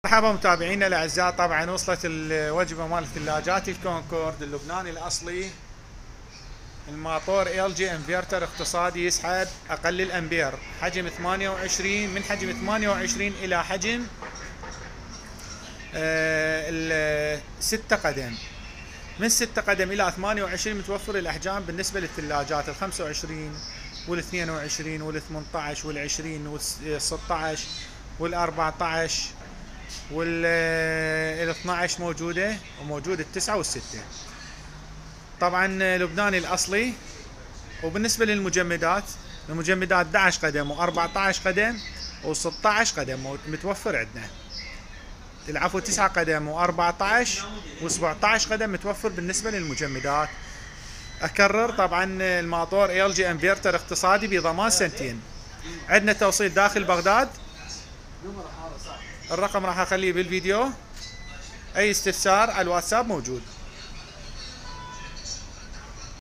مرحبا متابعينا الاعزاء. طبعا وصلت الوجبه مال ثلاجات الكونكورد اللبناني الاصلي. الماطور ال جي انفرتر اقتصادي يسحب اقل الامبير، حجم 28 من حجم 28 الى حجم 6 قدم، من 6 قدم الى 28 متوفر الاحجام بالنسبه للثلاجات ال 25 وال 22 وال 18 وال 20 وال 16 وال 14 وال 12 موجوده، وموجود التسعه والسته. طبعا لبناني الاصلي. وبالنسبه للمجمدات، المجمدات 11 قدم و14 قدم و16 قدم متوفر عندنا. العفو 9 قدم و14 و17 قدم متوفر بالنسبه للمجمدات. اكرر، طبعا الماطور ال جي انفرتر اقتصادي بضمان سنتين. عندنا توصيل داخل بغداد. الرقم راح اخليه بالفيديو. اي استفسار على الواتساب موجود.